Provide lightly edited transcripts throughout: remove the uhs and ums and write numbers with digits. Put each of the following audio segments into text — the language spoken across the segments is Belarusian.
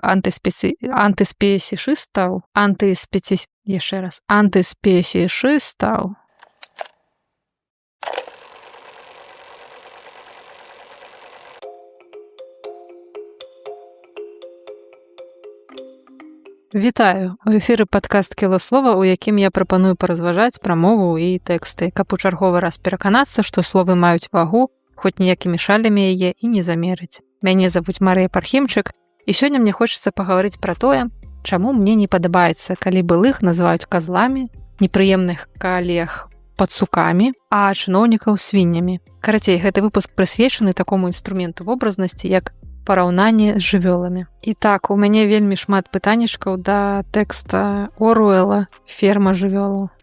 антыспецішыстаў. Вітаю! У эфіры падкаст «Кіло слова», у якім я прапаную паразважаць пра мову і тэксты, каб у чарговы раз пераканацца, што словы маюць вагу, хоць ніякімі шалямі яе і не замерыць. Мяне завуць Марыя Пархімчык, і сёння мне хочацца пагаварыць пра тое, чаму мне не падабаецца, калі былых называюць казламі, непрыемных калег пацукамі, а чыноўнікаў свіннямі. Карацей, гэты выпуск прысвечаны такому інструменту вобразнасці, як параўнанне з жывёламі. І так, у мяне вельмі шмат пытаннічкаў да тэкста Оруэлла «Ферма жывёлаў».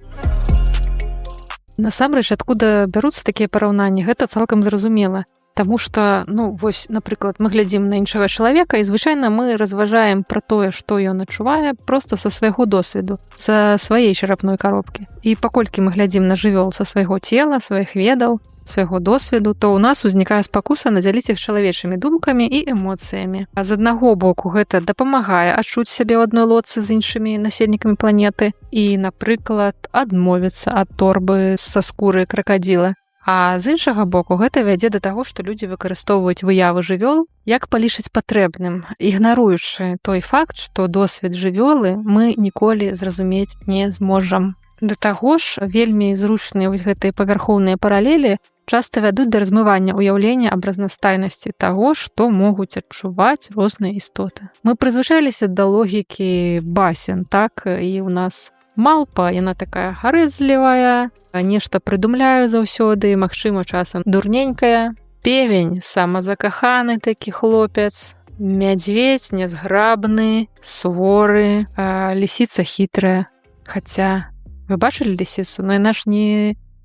Насамрэч, адкуда бяруцца такія параўнанні, гэта цалкам зразумела. Таму што, вось, напрыклад, мы глядзім на іншага чалавека і звычайна мы разважаем пра тое, што ён адчувае проста са свайго досведу, са сваёй чарапной коробкі. І паколькі мы глядзім на жывёл са свайго цела, сваіх ведаў, свайго досведу, то ў нас узнікае спакуса надзяліць іх чалавечымі думкамі і эмоцыямі. А з аднаго боку гэта дапамагае адчуць сябе ў адной лодцы з іншымі насельнікамі планеты і, напрыклад, адмовіцца ад торбы са скуры кракадзіла. А з іншага боку гэта вядзе да таго, што людзі выкарыстоўваюць выявы жывёл як палічыць патрэбным, ігнаруючы той факт, што досвед жывёлы мы ніколі зразумець не зможам. Да таго ж, вельмі зручныя вось гэтыя павярхоўныя паралелі часта вядуць да размывання ўяўлення аб разнастайнасці таго, што могуць адчуваць розныя істоты. Мы прызвычаліся да логікі басен, так, і ў нас малпа, яна такая гарэзлівая, нешта прыдумляю заўсёды, магчыма, часам дурненькая. Певень, самазакаханы такі хлопец. Мядзведзь, нязграбны, суворы, лісіца хітрая. Хаця, вы бачылі лісіцу? Но яна ж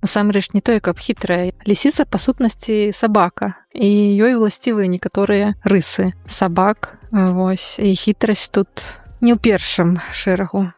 насамрэч не той, каб хітрая. Лісіца, па сутнасці, сабака. І ёй уласцівыя некаторыя рысы сабак. Вось, і хітрасць тут не ў першым шэрагу.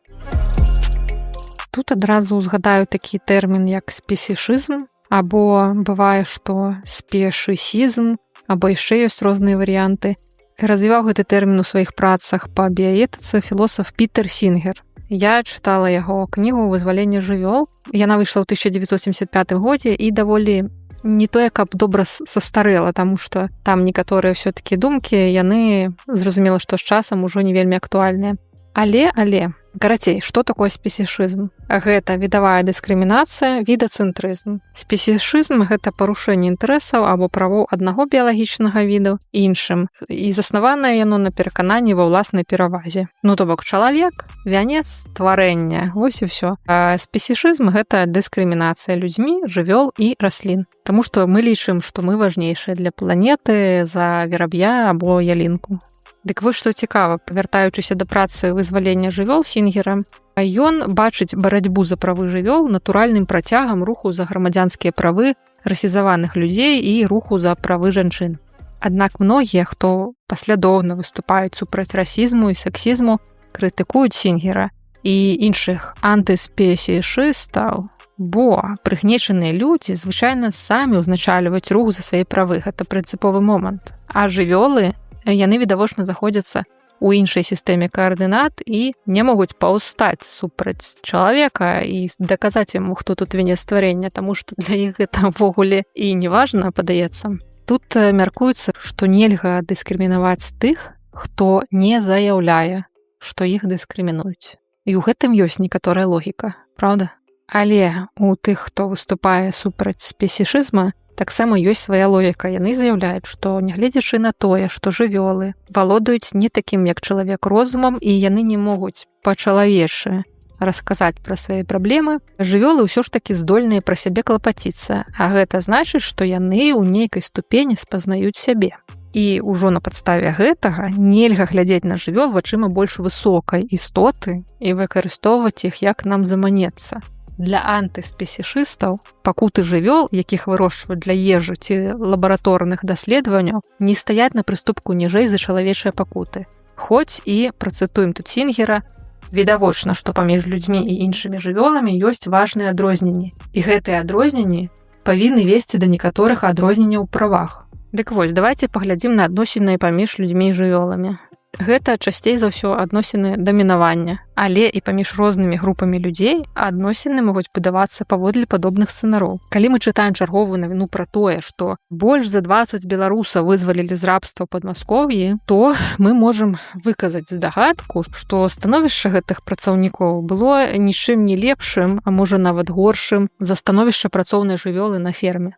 Тут адразу згадаю такі тэрмін, як спецішызм, або бывае, што спешысізм, або яшчэ ёсць розныя варыянты. Развіваў гэты тэрмін у сваіх працах па біяэтыцы філосаф Пітер Сінгер. Я чытала яго кнігу «Вызваленне жывёл». Яна выйшла ў 1975 годзе і даволі не тое, каб добра састарэла, таму што там некаторыя ўсё-такі думкі, яны, зразумела, што з часам ужо не вельмі актуальныя. Але, карацей, што такое спецішызм? Гэта відавая дыскрымінацыя, відацэнтрызм. Спецішызм – гэта парушэнне інтарэсаў або правоў аднаго біялагічнага віду іншым. І заснаванае яно на перакананні ва ўласнай перавазе. То бок чалавек, вянец, тварэння, вось і ўсё. А спецішызм – гэта дыскрымінацыя людзьмі, жывёл і раслін. Таму што мы лічым, што мы важнейшыя для планеты за вераб'я або ялінку. Дык вось што цікава, павяртаючыся да працы «Вызвалення жывёл» Сінгера, ён бачыць барацьбу за правы жывёл натуральным працягам руху за грамадзянскія правы расізаваных людзей і руху за правы жанчын. Аднак многія, хто паслядоўна выступаюць супраць расізму і сексізму, крытыкуюць Сінгера і іншых антыспецішыстаў, бо прыгнечаныя людзі звычайна самі ўзначальваюць рух за свае правы, гэта прынцыповы момант. А жывёлы, яны відавочна заходзяцца ў іншай сістэме каардынат і не могуць паўстаць супраць чалавека і даказаць яму, хто тут вінец стварэння, таму што для іх гэта ўвогуле і не важна, падаецца. Тут мяркуецца, што нельга дыскрымінаваць тых, хто не заяўляе, што іх дыскрымінуюць. І ў гэтым ёсць некаторая логіка, праўда? Але у тых, хто выступае супраць спецішызма, таксама ёсць свая логіка. Яны заяўляюць, што нягледзячы на тое, што жывёлы валодаюць не такім, як чалавек, розумам, і яны не могуць па-чалавечы расказаць пра свае праблемы, жывёлы ўсё ж такі здольныя пра сябе клапаціцца, а гэта значыць, што яны ў нейкай ступені спазнаюць сябе. І ўжо на падставе гэтага нельга глядзець на жывёл вачыма больш высокай істоты і выкарыстоўваць іх, як нам заманецца. Для антыспецішыстаў пакуты жывёл, якіх вырошчваюць для ежы ці лабараторных даследаванняў, не стаяць на прыступку ніжэй за чалавечыя пакуты. Хоць і, працытуем тут Сінгера, відавочна, што паміж людзьмі і іншымі жывёламі ёсць важныя адрозненні. І гэтыя адрозненні павінны весці да некаторых адрозненняў у правах. Дык вось, давайце паглядзім на адносіны паміж людзьмі і жывёламі. Гэта часцей за ўсё адносіны дамінавання, але і паміж рознымі групамі людзей адносіны могуць будавацца паводле падобных сцэнароў. Калі мы чытаем чарговую навіну пра тое, што больш за 20 беларусаў вызвалілі з рабства ў Падмасков'і, то мы можам выказаць здагадку, што становішча гэтых працаўнікоў было нічым не лепшым, а можа нават горшым за становішча працоўнай жывёлы на ферме.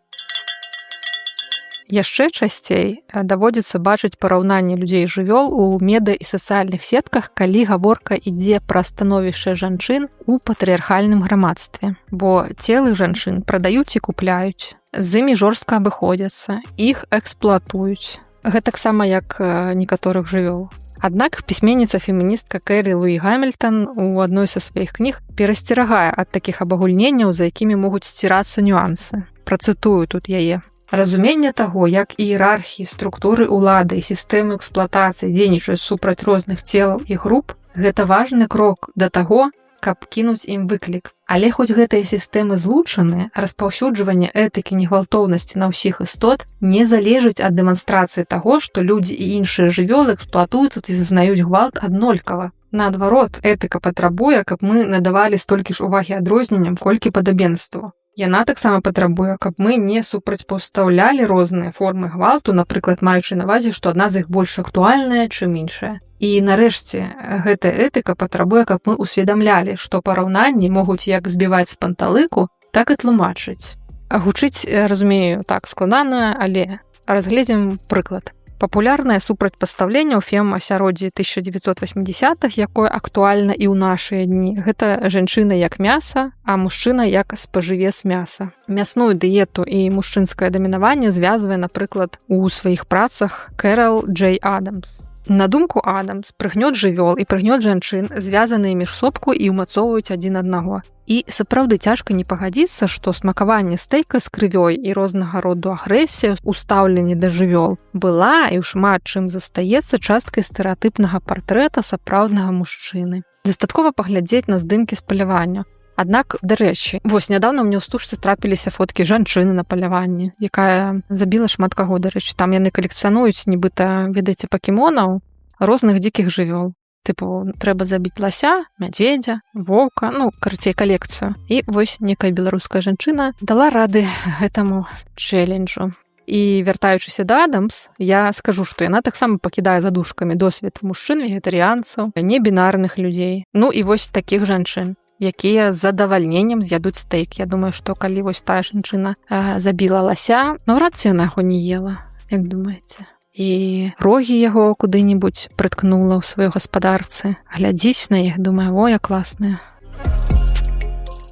Яшчэ часцей даводзіцца бачыць параўнанне людзей і жывёл у медыа і сацыяльных сетках, калі гаворка ідзе пра становішча жанчын у патрыархальным грамадстве. Бо целы жанчын прадаюць і купляюць, з імі жорстка абыходзяцца, іх эксплуатуюць. Гэтаксама як некаторых жывёл. Аднак пісьменніца-феміністка Кэрі Луі Гамільтан у адной са сваіх кніг перасцерагае ад такіх абагульненняў, за якімі могуць сцірацца нюансы. Працытую тут яе. Разуменне таго, як іерархіі, структуры ўлады і сістэмы эксплуатацыі дзейнічаюць супраць розных целаў і груп, гэта важны крок да таго, каб кінуць ім выклік. Але хоць гэтыя сістэмы злучаны, распаўсюджванне этыкі негвалтоўнасці на ўсіх істот не залежыць ад дэманстрацыі таго, што людзі і іншыя жывёлы эксплуатуюць і зазнаюць гвалт аднолькава. Наадварот, этыка патрабуе, каб мы надавалі столькі ж увагі адрозненням, колькі падабенству. Яна таксама патрабуе, каб мы не супрацьпастаўлялі розныя формы гвалту, напрыклад, маючы на ўвазе, што адна з іх больш актуальная, чым іншая. І нарэшце, гэтая этыка патрабуе, каб мы усведамлялі, што параўнанні могуць як збіваць з панталыку, так і тлумачыць. Гучыць, разумею, так складана, але разгледзім прыклад. Папулярнае супрацьпастаўленне ў фем-асяроддзі 1980-х, якое актуальна і ў нашыя дні. Гэта жанчына як мяса, а мужчына як спажывец мяса. Мясную дыету і мужчынскае дамінаванне звязвае, напрыклад, у сваіх працах Кэрол Джэй Адамс. На думку Адамс, прыгнёт жывёл і прыгнёт жанчын звязаныя між собку і ўмацоўваюць адзін аднаго. І сапраўды цяжка не пагадзіцца, што смакаванне стэйка з крывёй і рознага роду агрэсія ў стаўленні да жывёл была і ў шмат чым застаецца часткай стэрэатыпнага партрэта сапраўднага мужчыны. Дастаткова паглядзець на здымкі з палявання. Аднак, дарэчы, вось нядаўна мне ў стужцы трапіліся фоткі жанчыны на паляванні, якая забіла шмат каго, дарэчы. Там яны калекцыянуюць, нібыта, ведаеце, пакемонаў розных дзікіх жывёл. Тыпу, трэба забіць лася, мядзведзя, воўка, карацей, калекцыю. І вось некая беларуская жанчына дала рады гэтаму чэлленджу. І вяртаючыся да Адамс, я скажу, што яна таксама пакідае задушкамі досвед мужчын, вегетарыянцаў, небінарных людзей. І вось такіх жанчын, якія з задавальненнем з'ядуць стэйк. Я думаю, што калі вось тая жанчына забіла лася, наўрад ці яна яго не ела, як думаеце? І рогі яго куды-небудзь прыткнула ў сваёй гаспадарцы. Глядзіць на іх, думаю, о, як класныя.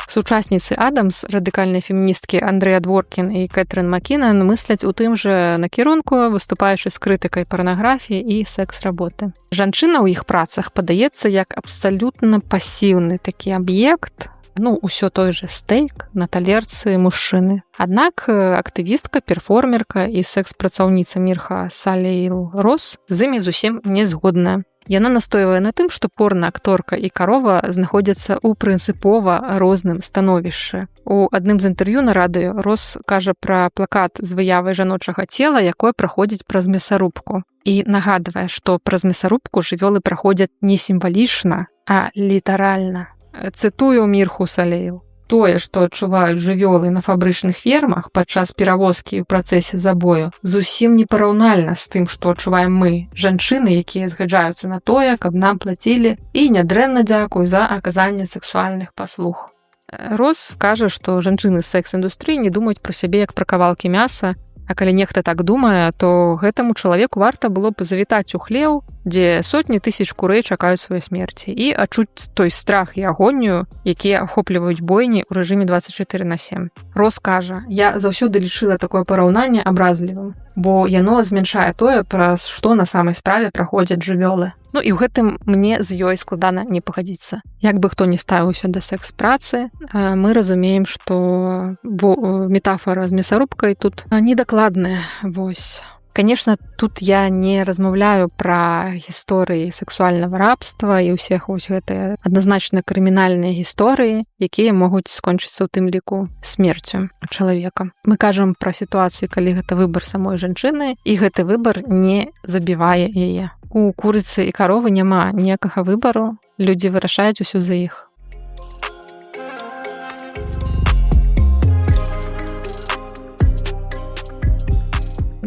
Сучасніцы Адамс, радыкальныя феміністкі Андрэя Дворкін і Кэтрын Макінан мысляць у тым жа накірунку, выступаючы з крытыкай парнаграфіі і секс-работы. Жанчына ў іх працах падаецца як абсалютна пасіўны такі аб'ект, усё той же стэйк на талерцы мужчыны. Аднак актывістка, перформерка і секс-працаўніца Мірха Салейл Рос з імі зусім не згодная. Яна настойвае на тым, што порна-акторка і карова знаходзяцца ў прынцыпова розным становішчы. У адным з інтэрв'ю на радыё Рос кажа пра плакат з выявай жаночага цела, якое праходзіць праз мясарубку. І нагадвае, што праз мясарубку жывёлы праходзяць не сімвалічна, а літаральна. Цытую Мірху Салейл. Тое, што адчуваюць жывёлы на фабрычных фермах падчас перавозкі ў працэсе забою, зусім не параўнальна з тым, што адчуваем мы, жанчыны, якія згаджаюцца на тое, каб нам плацілі, і нядрэнна дзякую за аказанне сексуальных паслуг. Рос кажа, што жанчыны з секс-індустрыі не думаюць пра сябе як пра кавалкі мяса, а калі нехта так думае, то гэтаму чалавеку варта было б завітаць у хлеў, дзе сотні тысяч курэй чакаюць сваёй смерці, і адчуць той страх і агонію, якія ахопліваюць бойні ў рэжыме 24/7. Рос кажа, я заўсёды лічыла такое параўнанне абразлівым, бо яно змяншае тое, праз што на самай справе праходзяць жывёлы. І ў гэтым мне з ёй складана не пагадзіцца. Як бы хто не ставіўся да секс-працы, мы разумеем, што метафора з мясарубкай тут недакладная. Вось. Конечно, тут я не размаўляю пра гісторыі сексуальнага рабства і ўсіх вось гэтыя адназначна крымінальныя гісторыі, якія могуць скончыцца ў тым ліку смерцю чалавека. Мы кажам пра сітуацыі, калі гэта выбар самой жанчыны, і гэты выбар не забівае яе. У курыцы і каровы няма ніякага выбару, людзі вырашаюць усё за іх.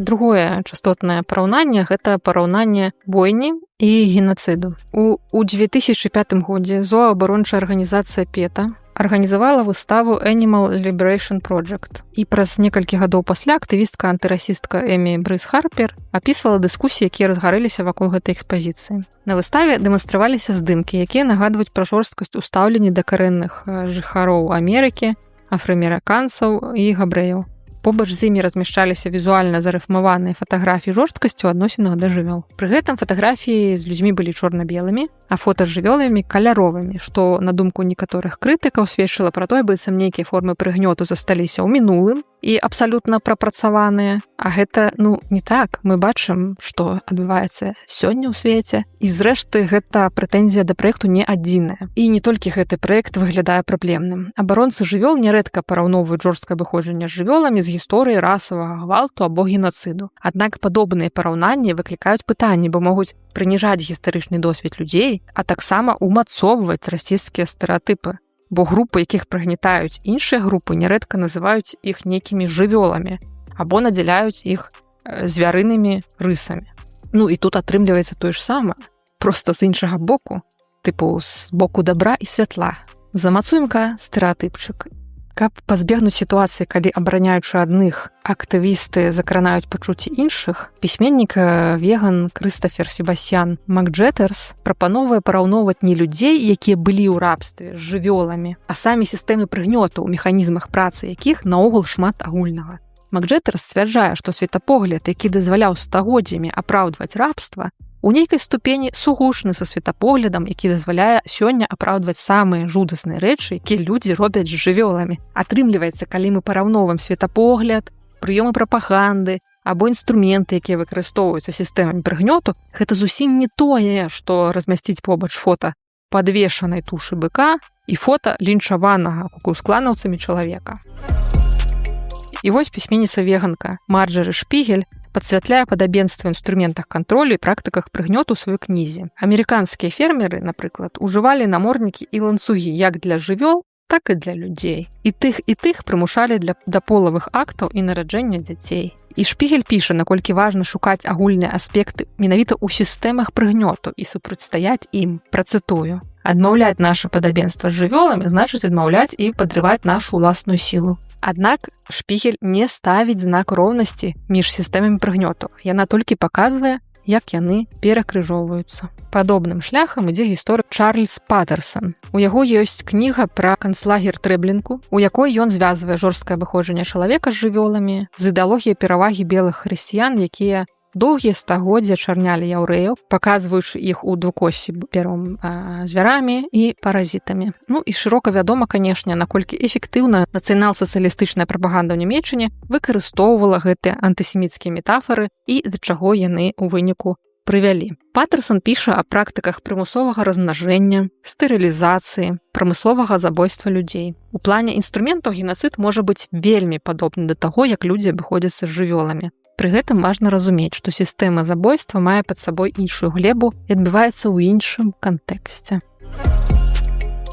Другое частотнае параўнанне – гэта параўнанне бойні і генацыду. У 2005 годзе зооабарончая арганізацыя PETA арганізавала выставу Animal Liberation Project. І праз некалькі гадоў пасля актывістка-антырасістка Эмі Брыс Харпер апісвала дыскусіі, якія разгарэліся вакол гэтай экспазіцыі. На выставе дэманстраваліся здымкі, якія нагадваюць пра жорсткасць у стаўленні да карэнных жыхароў Амерыкі, афраамерыканцаў і габрэяў. Побач з імі размяшчаліся візуальна зарыфмаваныя фатаграфіі жорсткасці ў адносінах да жывёл. Пры гэтым фатаграфіі з людзьмі былі чорна-белымі, а фота з жывёламі каляровымі, што, на думку некаторых крытыкаў, сведчыла пра тое, быццам нейкія формы прыгнёту засталіся ў мінулым і абсалютна прапрацаваныя. А гэта, не так. Мы бачым, што адбываецца сёння ў свеце. І зрэшты, гэта прэтэнзія да праекту не адзіная. І не толькі гэты праект выглядае праблемным. Абаронцы жывёл нярэдка параўноўваюць жорсткае выходжанне з жывёламі з гісторыі расавага гвалту або генацыду. Аднак падобныя параўнанні выклікаюць пытанні, бо могуць прыніжаць гістарычны досвед людзей, а таксама умацоўваць расісцкія стэрэатыпы. Бо групы, якіх прыгнятаюць іншыя групы, нярэдка называюць іх нейкімі жывёламі або надзяляюць іх звярынымі рысамі. І тут атрымліваецца тое ж самае, проста з іншага боку, тыпу з боку дабра і святла. Замацуем-ка стэрэатыпчык. Каб пазбегнуць сітуацыі, калі абараняючы адных актывісты закранаюць пачуцці іншых, пісьменнік веган Крыстафер Себасьян Макджеттерс прапановвае параўноўваць не людзей, якія былі ў рабстве з жывёламі, а самі сістэмы прыгнёту, у механізмах працы якіх наогул шмат агульнага. Макджеттерс сцвярджае, што светапогляд, які дазваляў стагоддзямі апраўдваць рабства, у нейкай ступені сугушны са светапоглядам, які дазваляе сёння апраўдваць самыя жудасныя рэчы, якія людзі робяць з жывёламі. Атрымліваецца, калі мы параўноўваем светапогляд, прыёмы прапаганды або інструменты, якія выкарыстоўваюцца сістэмамі прыгнёту, гэта зусім не тое, што размясціць побач фота падвешанай тушы быка і фота лінчаванага куклус-кланаўцамі чалавека. І вось пісьменніца-веганка Марджары Шпігель падсвятляе падабенства інструментах кантролю і практыках прыгнёту ў сваёй кнізе. Амерыканскія фермеры, напрыклад, ужывалі наморднікі і ланцугі як для жывёл, так і для людзей. І тых прымушалі да полавых актаў і нараджэння дзяцей. І Шпігель піша, наколькі важна шукаць агульныя аспекты менавіта ў сістэмах прыгнёту і супрацьстаяць ім. Працытую. Адмаўляць наша падабенства з жывёламі значыць адмаўляць і падрываць нашу ўласную сілу. Аднак Шпігель не ставіць знак роўнасці між сістэмамі прыгнёту. Яна толькі паказвае, як яны перакрыжоўваюцца. Падобным шляхам ідзе гісторык Чарльз Паттерсон. У яго ёсць кніга пра канцлагер Трэблінку, у якой ён звязвае жорсткае выходжанне чалавека з жывёламі з ідэалогіяй перавагі белых хрысціян, якія доўгія стагоддзя чарнялі яўрэяў, паказваючы іх у двукоссі первым звярамі і паразітамі. І шырока вядома, канешне, наколькі эфектыўна нацыянал-сацыялістычная прапаганда ў Нямецчыне выкарыстоўвала гэтыя антысеміцкія метафары і да чаго яны ў выніку прывялі. Паттерсон піша о практыках прымусовага размнажэння, стэрылізацыі, прамысловага забойства людзей. У плане інструментаў генацыд можа быць вельмі падобны да таго, як людзі абыходзяцца з жывёламі. Пры гэтым важна разумець, што сістэма забойства мае пад сабой іншую глебу і адбываецца ў іншым кантэксце.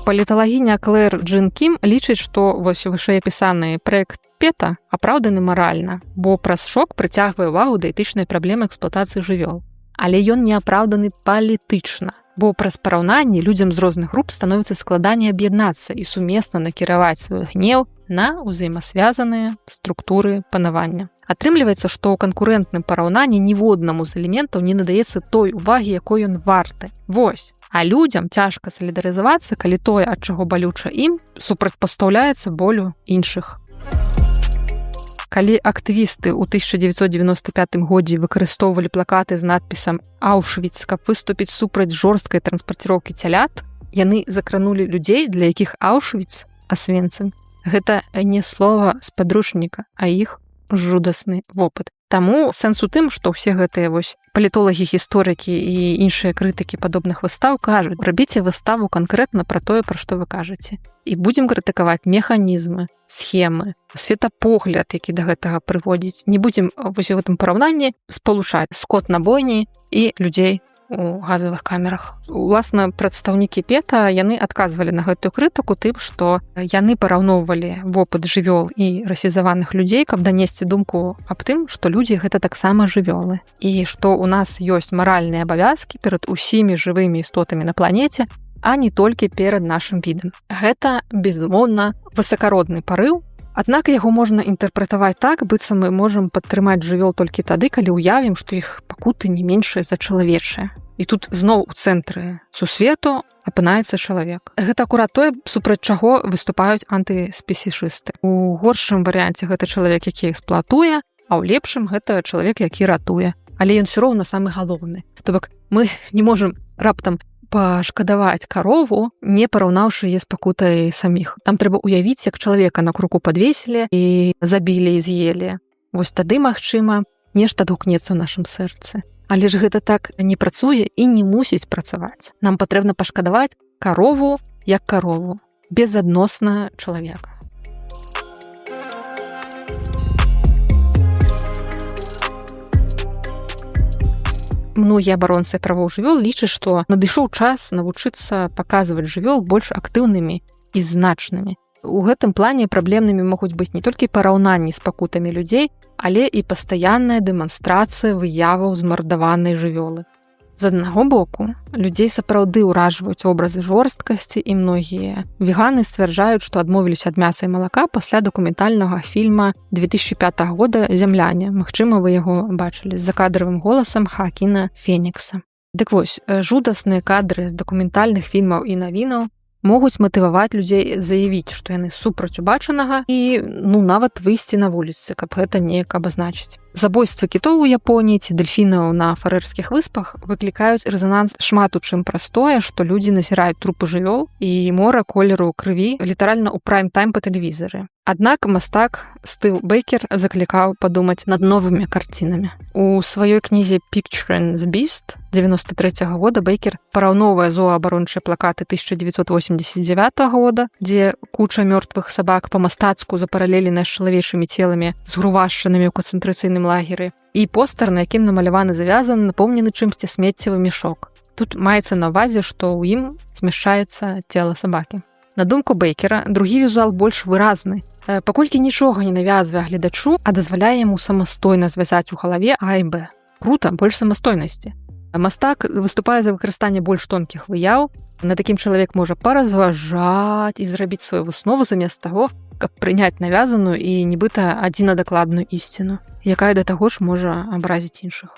Паліталагіня Клэр Джин Кім лічыць, што вышэйапісаны праект PETA апраўданы маральна, бо праз шок прыцягвае ўвагу да этычнай праблемы эксплуатацыі жывёл. Але ён не апраўданы палітычна, бо праз параўнанні людзям з розных груп становіцца складаней аб'яднацца і сумесна накіраваць свой гнеў на ўзаемасвязаныя структуры панавання. Атрымліваецца, што ў канкурэнтным параўнанні ніводнаму з элементаў не надаецца той увагі, якой ён варты. Вось. А людзям цяжка салідарызавацца, калі тое, ад чаго балюча ім, супрацьпастаўляецца болю іншых. Калі актывісты ў 1995 годзе выкарыстоўвалі плакаты з надпісам «Аушвіц», каб выступіць супраць жорсткай транспарціроўкі цялят, яны закранулі людзей, для якіх Аушвіц – Асвенцым. Гэта не слова з падручніка, а іх жудасны вопыт. Таму сэнс у тым, што ўсе гэтыя палітолагі, гісторыкі і іншыя крытыкі падобных выстаў кажуць: рабіце выставу канкрэтна пра тое, пра што вы кажаце. І будзем крытыкаваць механізмы, схемы, светапогляд, які да гэтага прыводзіць. Не будзем у гэтым параўнанні спалучаць скот на бойні і людзей у газавых камерах. Уласна, прадстаўнікі PETA, яны адказвалі на гэтую крытыку тым, што яны параўноўвалі вопыт жывёл і расізаваных людзей, каб данесці думку аб тым, што людзі гэта таксама жывёлы. І што ў нас ёсць маральныя абавязкі перад усімі жывымі істотамі на планеце, а не толькі перад нашым відам. Гэта, безумоўна, высакародны парыў, аднак яго можна інтэрпрэтаваць так, быццам мы можам падтрымаць жывёл толькі тады, калі ўявім, што іх пакуты не меншыя за чалавечыя. І тут зноў у цэнтры сусвету апынаецца чалавек. Гэта акурат тое, супраць чаго выступаюць антыспецішысты. У горшым варыянце гэта чалавек, які эксплуатуе, а ў лепшым гэта чалавек, які ратуе. Але ён усё роўна самы галоўны. То бок мы не можам раптам пашкадаваць карову, не параўнаўшы яе з пакутай саміх. Там трэба ўявіць, як чалавека на круку падвесілі і забілі і з'елі. Вось тады, магчыма, нешта адгукнецца ў нашым сэрцы. Але ж гэта так не працуе і не мусіць працаваць. Нам патрэбна пашкадаваць карову як карову, безадносна чалавека. Многія абаронцы правоў жывёл лічаць, што надышоў час навучыцца паказваць жывёл больш актыўнымі і значнымі. У гэтым плане праблемнымі могуць быць не толькі параўнанні з пакутамі людзей, але і пастаянная дэманстрацыя выяваў змардаванай жывёлы. З аднаго боку, людзей сапраўды ўражваюць образы жорсткасці, і многія веганы сцвярджаюць, што адмовіліся ад мяса і малака пасля дакументальнага фільма 2005 года «Зямляне». Магчыма, вы яго бачылі з закадравым голасам Хаакіна Фенікса. Дык вось, жудасныя кадры з дакументальных фільмаў і навінаў могуць матываваць людзей заявіць, што яны супраць убачанага і, нават выйсці на вуліцы, каб гэта неяк абазначыць. Забойствы кітоў у Японіі ці дэльфінаў на Фарэрскіх выспах выклікаюць рэзананс шмат у чым праз тое, што людзі назіраюць трупы жывёл і мора колеру крыві літаральна ў прайм-тайм па тэлевізары. Аднак мастак Стыў Бейкер заклікаў падумаць над новымі карцінамі. У сваёй кнізе «Picturing the Beast» 93 года Бейкер параўноўвае зооабарончыя плакаты 1989 года, дзе куча мёртвых сабак па-мастацку запаралеленыя з чалавечымі целамі, згрувашчанымі ў канцэнтрацыйным лагеры, і постэр, на якім намаляваны завязаны, напомнены чымсьці смеццевы мешок. Тут маецца на ўвазе, што ў ім змяшчаецца цела сабакі. На думку Бейкера, другі візуал больш выразны, паколькі нічога не навязвае гледачу, а дазваляе яму самастойна звязаць у галаве А і Б. Крута, больш самастойнасці. Мастак выступае за выкарыстанне больш тонкіх выяў. На такім чалавек можа паразважаць і зрабіць сваю выснову замест таго, каб прыняць навязаную і нібыта адзінадакладную ісціну, якая да таго ж можа абразіць іншых.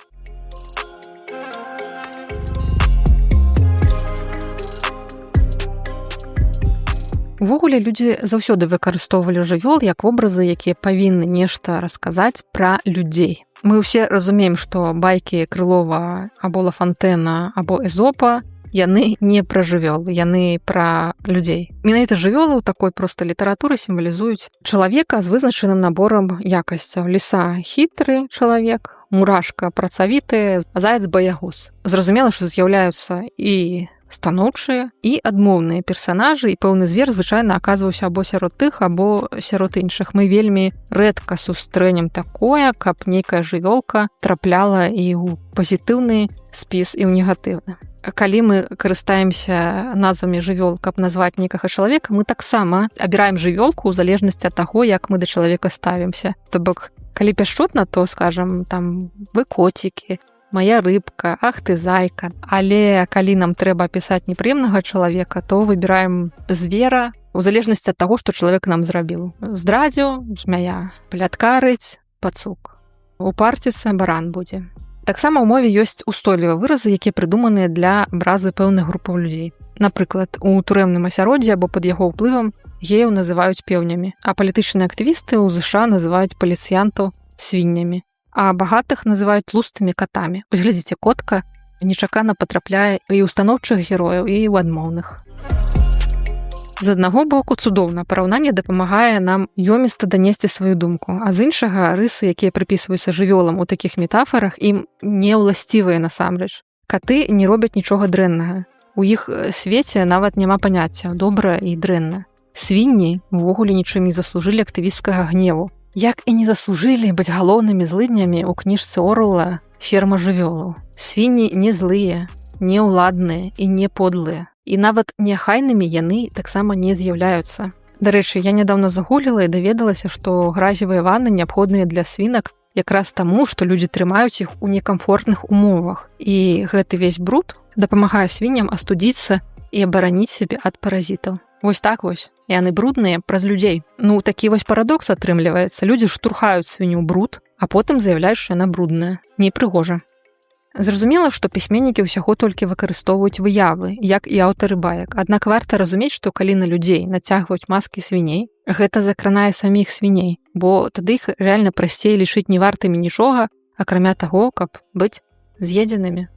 Увогуле, людзі заўсёды выкарыстоўвалі жывёл як вобразы, якія павінны нешта расказаць пра людзей. Мы ўсе разумеем, што байкі Крылова або Ла Фонтэна або Эзопа, яны не пра жывёл, яны пра людзей. Менавіта жывёлы ў такой простай літаратуры сімвалізуюць чалавека з вызначаным наборам якасцяў. Ліса хітры чалавек, мурашка працавіты, заяц баягуз. Зразумела, што з'яўляюцца і станоўчыя і адмоўныя персанажы, і пэўны звер звычайна аказваўся або сярод тых, або сярод іншых. Мы вельмі рэдка сустрэнем такое, каб нейкая жывёлка трапляла і ў пазітыўны спіс, і ў негатыўны. Калі мы карыстаемся назвамі жывёл, каб назваць нейкага чалавека, мы таксама абіраем жывёлку ў залежнасці ад таго, як мы да чалавека ставімся. То бок, калі пяшчотна, то скажам, там, вы коцікі, моя рыбка, ах ты зайка. Але калі нам трэба апісаць непрыемнага чалавека, то выбіраем звера у залежнасці ад таго, што чалавек нам зрабіў. Здрадзіў, змяя, пляткарыць, пацук. У парціцы баран будзе. Таксама ў мове ёсць устойлівыя выразы, якія прыдуманыя для абразы пэўных групаў людзей. Напрыклад, у турэмным асяроддзі або пад яго ўплывам геяў называюць пеўнямі, а палітычныя актывісты ў ЗША называюць паліцыянтаў свіннямі, а багатых называюць тлустымі катамі. Вось глядзіце, котка нечакана патрапляе і ў станоўчых герояў, і ў адмоўных. З аднаго боку цудоўна, параўнанне дапамагае нам ёміста данесці сваю думку, а з іншага рысы, якія прыпісваюцца жывёлам у такіх метафарах, ім не ўласцівыя насамрэч. Каты не робяць нічога дрэннага. У іх свеце нават няма паняцця добра і дрэнна. Свінні увогуле нічым не заслужылі актывісцкага гневу. Як і не заслужылі быць галоўнымі злыднямі ў кніжцы Оруэлла «Ферма жывёлаў». Свінні не злыя, не ўладныя і не подлыя. І нават няхайнымі яны таксама не з'яўляюцца. Дарэчы, я нядаўна загугліла і даведалася, што гразевыя ванны неабходныя для свінак якраз таму, што людзі трымаюць іх у некамфортных умовах. І гэты весь бруд дапамагае свінням астудзіцца і абараніць сябе ад паразітаў. Вось так вось. Яны брудныя праз людзей. Ну, такі вось парадокс атрымліваецца. Людзі штурхаюць свінню ў бруд, а потым заяўляюць, што яна брудная. Непрыгожа. Зразумела, што пісьменнікі ўсяго толькі выкарыстоўваюць выявы, як і аўтары баек. Аднак варта разумець, што калі на людзей нацягваюць маскі свіней, гэта закранае саміх свіней, бо тады іх рэальна прасцей лічыць не вартымі нічога, акрамя таго, каб быць з'едзенымі.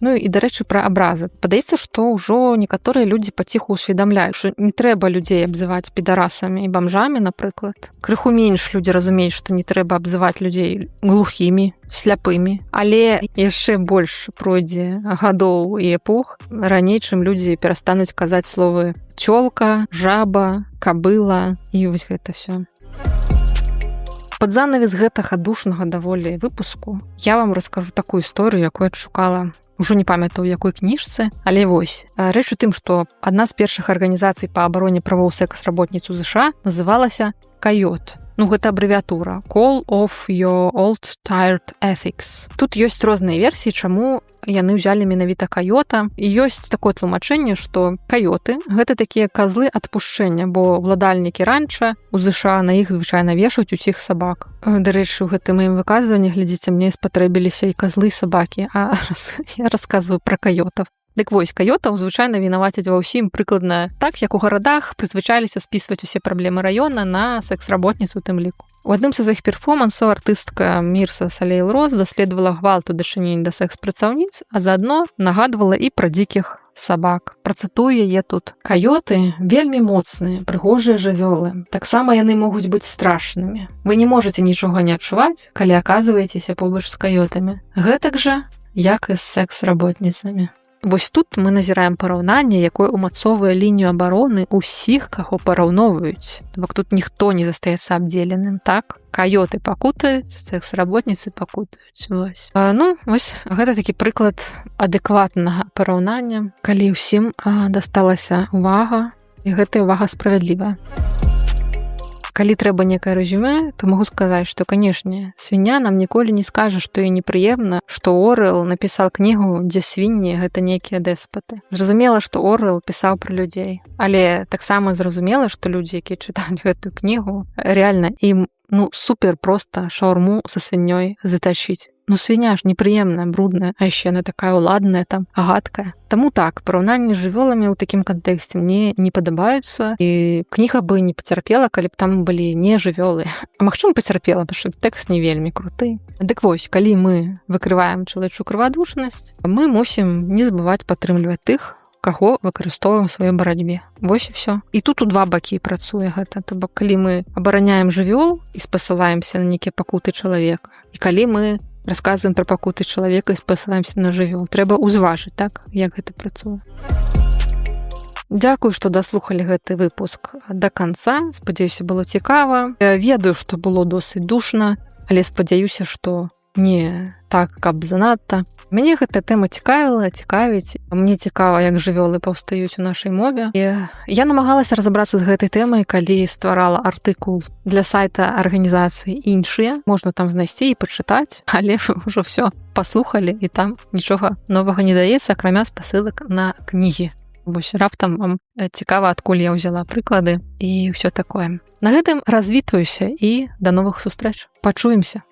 Ну і, дарэчы, пра абразы. Падаецца, што ўжо некаторыя людзі паціху ўсведамляюць, што не трэба людзей абзываць підарасамі і бамжамі, напрыклад. Крыху менш людзі разумеюць, што не трэба абзываць людзей глухімі, сляпымі. Але яшчэ больш пройдзе гадоў і эпох раней, чым людзі перастануць казаць словы «цёлка», «жаба», «кабыла» і вось гэта ўсё. Пад занавес гэтага душнага даволі выпуску я вам раскажу такую історыю, якую адшукала. Ужо не памятаю, у якой кніжцы, але вось. Рэч у тым, што адна з першых арганізацый па абароне правоў сэкс-работніц у ЗША называлася «Койот». Ну, гэта абрэвіатура «Call of your old tired ethics». Тут ёсць розныя версіі, чаму яны ўзялі менавіта каёта. І ёсць такое тлумачэнне, што каёты – гэта такія казлы адпушчэння, бо ўладальнікі ранча у ЗША на іх звычайна вешаюць усіх сабак. Дарэчы, у гэтым маім выказванні, глядзіце, мне спатрэбіліся і казлы, і сабакі, а я расказваю пра каётаў. Дык вось, каётаў звычайна вінавацяць ва ўсім прыкладна так, як у гарадах прызвычаліся спісваць усе праблемы раёна на сэкс-работніц у тым ліку. У адным са сваіх перформансаў артыстка Мірса Салейл-Рос даследавала гвалт у дачыненні да сэкс-працаўніц, а заадно нагадвала і пра дзікіх сабак. Працытую яе тут. Каёты вельмі моцныя, прыгожыя жывёлы. Таксама яны могуць быць страшнымі. Вы не можаце нічога не адчуваць, калі аказваецеся побач з каётамі. Гэтак жа, як і з сэкс-работніцамі. Вось тут мы назіраем параўнанне, якое умацоўвае лінію абароны ўсіх, каго параўноўваюць. Бок тут ніхто не застаецца абдзеленым, так? Каёты пакутаюць, сэкс-работніцы пакутаюць. Вось. Вось гэта такі прыклад адэкватнага параўнання, калі ўсім дасталася увага, і гэтая ўвага справядлівая. Калі трэба некае рэзюме, то магу сказаць, што, канешне, свіння нам ніколі не скажа, што ёй непрыемна, што Оруэлл напісаў кнігу, дзе свінні – гэта нейкія дэспаты. Зразумела, што Оруэлл пісаў пра людзей. Але таксама зразумела, што людзі, якія чыталі гэтую кнігу, рэальна ім супер проста шаурму са свіннёй затачыць. Свіня ж непрыемная, брудная, а яшчэ яна такая ўладная, там, агадкая. Таму так, параўнанні з жывёламі ў такім кантэксце мне не падабаюцца, і кніга бы не пацярпела, калі б там былі не жывёлы. А магчыма, пацярпела, тому што тэкст не вельмі круты. Дык вось, калі мы выкрываем чалавечую крывадушнасць, мы мусім не забываць падтрымліваць тых, каго выкарыстоўваем у сваёй барацьбе. Вось і ўсё. І тут у два бакі працуе гэта. То бок, калі мы абараняем жывёл і спасылаемся на нейкія пакуты чалавека, і калі мы расказваем пра пакуты чалавека і спасылаемся на жывёл, трэба ўзважыць, так, як гэта працуе. Дзякую, што даслухалі гэты выпуск да канца. Спадзяюся, было цікава. Ведаю, што было досыць душна, але спадзяюся, што не так, каб занадта. Мяне гэтая тэма цікавіць. Мне цікава, як жывёлы паўстаюць у нашай мове. І я намагалася разабрацца з гэтай тэмай, калі стварала артыкул для сайта арганізацыі іншыя. Можна там знайсці і пачытаць, але ўжо ўсё паслухалі, і там нічога новага не даецца, акрамя спасылак на кнігі. Вось раптам вам цікава, адкуль я ўзяла прыклады і ўсё такое. На гэтым развітваюся і да новых сустрэч. Пачуемся.